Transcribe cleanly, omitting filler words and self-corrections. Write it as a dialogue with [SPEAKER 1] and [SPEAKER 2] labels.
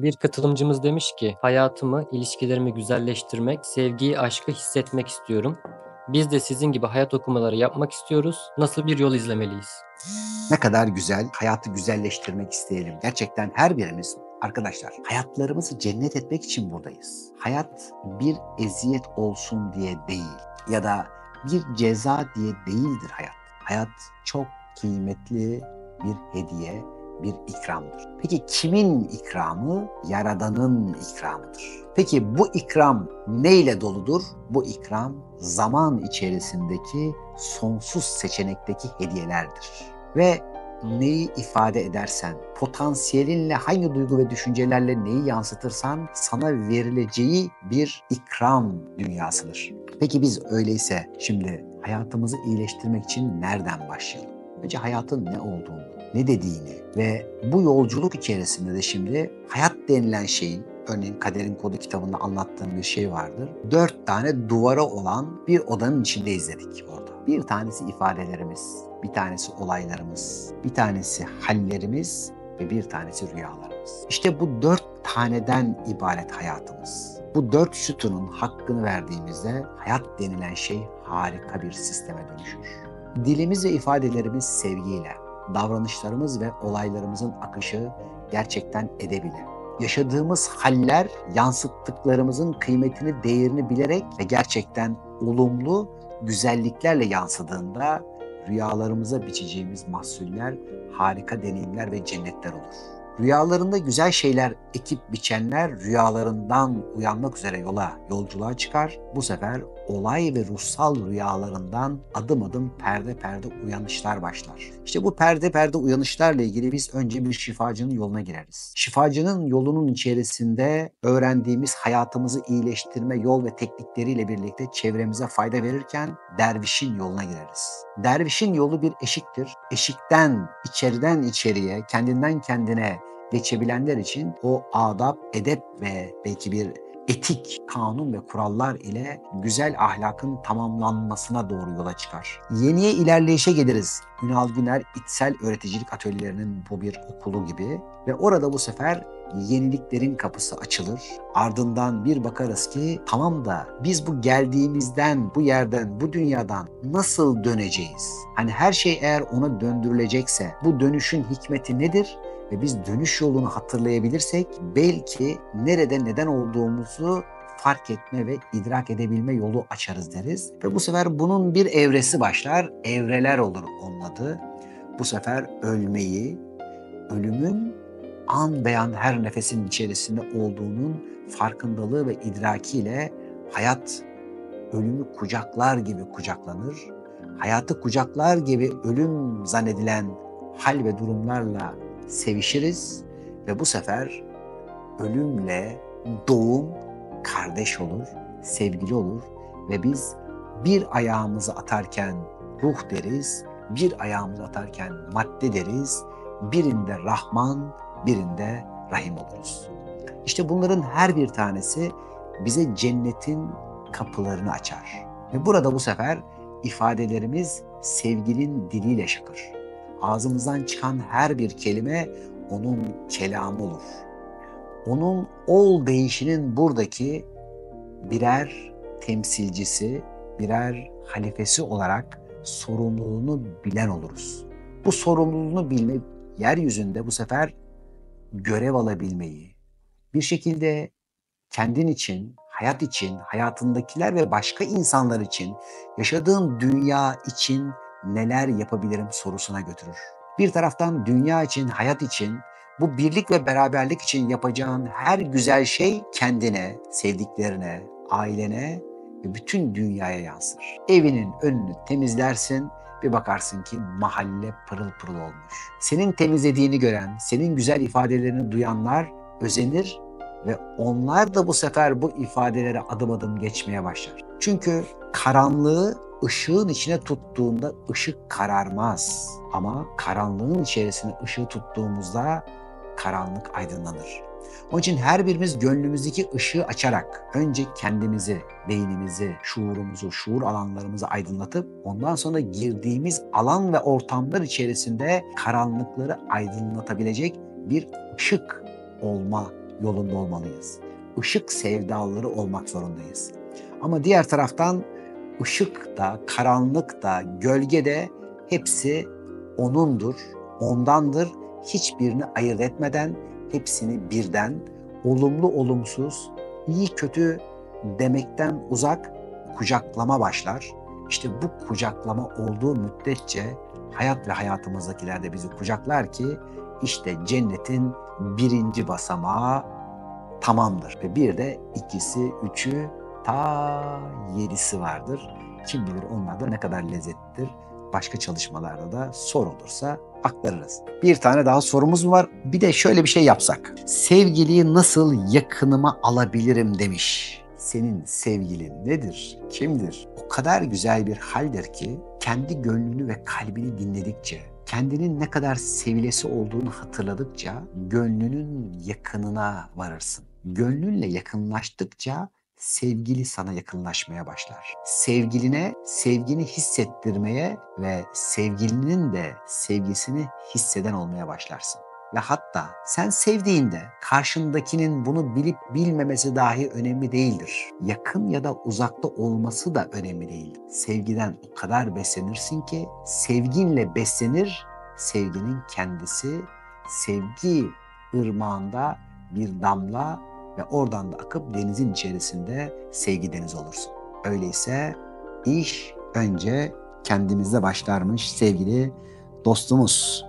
[SPEAKER 1] Bir katılımcımız demiş ki, hayatımı, ilişkilerimi güzelleştirmek, sevgiyi, aşkı hissetmek istiyorum. Biz de sizin gibi hayat okumaları yapmak istiyoruz. Nasıl bir yol izlemeliyiz?
[SPEAKER 2] Ne kadar güzel, hayatı güzelleştirmek isteyelim. Gerçekten her birimiz arkadaşlar hayatlarımızı cennet etmek için buradayız. Hayat bir eziyet olsun diye değil ya da bir ceza diye değildir hayat. Hayat çok kıymetli bir hediye, bir ikramdır. Peki kimin ikramı? Yaradan'ın ikramıdır. Peki bu ikram neyle doludur? Bu ikram zaman içerisindeki sonsuz seçenekteki hediyelerdir. Ve neyi ifade edersen, potansiyelinle hangi duygu ve düşüncelerle neyi yansıtırsan sana verileceği bir ikram dünyasıdır. Peki biz öyleyse şimdi hayatımızı iyileştirmek için nereden başlayalım? Önce hayatın ne olduğunu, ne dediğini ve bu yolculuk içerisinde de şimdi hayat denilen şeyin, örneğin Kaderin Kodu kitabında anlattığım bir şey vardır. 4 tane duvara olan bir odanın içinde izledik orada. Bir tanesi ifadelerimiz, bir tanesi olaylarımız, bir tanesi hallerimiz ve bir tanesi rüyalarımız. İşte bu 4 taneden ibaret hayatımız. Bu 4 sütunun hakkını verdiğimizde hayat denilen şey harika bir sisteme dönüşür. Dilimiz ve ifadelerimiz sevgiyle, davranışlarımız ve olaylarımızın akışı gerçekten edebilir. Yaşadığımız haller yansıttıklarımızın kıymetini, değerini bilerek ve gerçekten olumlu güzelliklerle yansıdığında rüyalarımıza biçeceğimiz mahsuller, harika deneyimler ve cennetler olur. Rüyalarında güzel şeyler ekip biçenler rüyalarından uyanmak üzere yolculuğa çıkar. Bu sefer olay ve ruhsal rüyalarından adım adım perde perde uyanışlar başlar. İşte bu perde perde uyanışlarla ilgili biz önce bir şifacının yoluna gireriz. Şifacının yolunun içerisinde öğrendiğimiz hayatımızı iyileştirme yol ve teknikleriyle birlikte çevremize fayda verirken dervişin yoluna gireriz. Dervişin yolu bir eşiktir. Eşikten, içeriden içeriye, kendinden kendine geçebilenler için o adab, edep ve belki bir etik, kanun ve kurallar ile güzel ahlakın tamamlanmasına doğru yola çıkar. Yeniye ilerleyişe geliriz. Ünal Güner İçsel Öğreticilik Atölyelerinin bu bir okulu gibi ve orada bu sefer yeniliklerin kapısı açılır. Ardından bir bakarız ki tamam da biz bu geldiğimizden, bu yerden, bu dünyadan nasıl döneceğiz? Hani her şey eğer ona döndürülecekse bu dönüşün hikmeti nedir? Ve biz dönüş yolunu hatırlayabilirsek belki nerede neden olduğumuzu fark etme ve idrak edebilme yolu açarız deriz. Ve bu sefer bunun bir evresi başlar. Evreler olur onun adı. Bu sefer ölmeyi, ölümün an beyan her nefesin içerisinde olduğunun farkındalığı ve idrakiyle hayat ölümü kucaklar gibi kucaklanır. Hayatı kucaklar gibi ölüm zannedilen hal ve durumlarla sevişiriz ve bu sefer ölümle doğum kardeş olur, sevgili olur ve biz bir ayağımızı atarken ruh deriz, bir ayağımızı atarken madde deriz, birinde Rahman, birinde Rahim oluruz. İşte bunların her bir tanesi bize cennetin kapılarını açar. Ve burada bu sefer ifadelerimiz sevginin diliyle şakır. Ağzımızdan çıkan her bir kelime onun kelamı olur. Onun ol deyişinin buradaki birer temsilcisi, birer halifesi olarak sorumluluğunu bilen oluruz. Bu sorumluluğunu bilme yeryüzünde bu sefer görev alabilmeyi, bir şekilde kendin için, hayat için, hayatındakiler ve başka insanlar için, yaşadığın dünya için neler yapabilirim sorusuna götürür. Bir taraftan dünya için, hayat için, bu birlik ve beraberlik için yapacağın her güzel şey kendine, sevdiklerine, ailene ve bütün dünyaya yansır. Evinin önünü temizlersin, bir bakarsın ki mahalle pırıl pırıl olmuş. Senin temizlediğini gören, senin güzel ifadelerini duyanlar özenir ve onlar da bu sefer bu ifadelere adım adım geçmeye başlar. Çünkü karanlığı ışığın içine tuttuğunda ışık kararmaz. Ama karanlığın içerisine ışığı tuttuğumuzda karanlık aydınlanır. Onun için her birimiz gönlümüzdeki ışığı açarak önce kendimizi, beynimizi, şuurumuzu, şuur alanlarımızı aydınlatıp ondan sonra girdiğimiz alan ve ortamlar içerisinde karanlıkları aydınlatabilecek bir ışık olma yolunda olmalıyız. Işık sevdalıları olmak zorundayız. Ama diğer taraftan ışık da, karanlık da, gölge de hepsi O'nundur, O'ndandır. Hiçbirini ayırt etmeden hepsini birden, olumlu olumsuz, iyi kötü demekten uzak kucaklama başlar. İşte bu kucaklama olduğu müddetçe hayat ve hayatımızdakiler de bizi kucaklar ki işte cennetin birinci basamağı tamamdır. Ve bir de ikisi, üçü, ta yedisi vardır. Kim bilir onlar da ne kadar lezzetlidir. Başka çalışmalarda da soru olursa aktarırız. Bir tane daha sorumuz var. Bir de şöyle bir şey yapsak. Sevgiliyi nasıl yakınıma alabilirim demiş. Senin sevgilin nedir? Kimdir? O kadar güzel bir haldir ki kendi gönlünü ve kalbini dinledikçe, kendinin ne kadar sevilesi olduğunu hatırladıkça gönlünün yakınına varırsın. Gönlünle yakınlaştıkça sevgili sana yakınlaşmaya başlar. Sevgiline sevgini hissettirmeye ve sevgilinin de sevgisini hisseden olmaya başlarsın. Ve hatta sen sevdiğinde karşındakinin bunu bilip bilmemesi dahi önemli değildir. Yakın ya da uzakta olması da önemli değildir. Sevgiden o kadar beslenirsin ki sevginle beslenir, sevginin kendisi sevgi ırmağında bir damla ve oradan da akıp denizin içerisinde sevgi denizi olursun. Öyleyse iş önce kendimizde başlarmış sevgili dostumuz.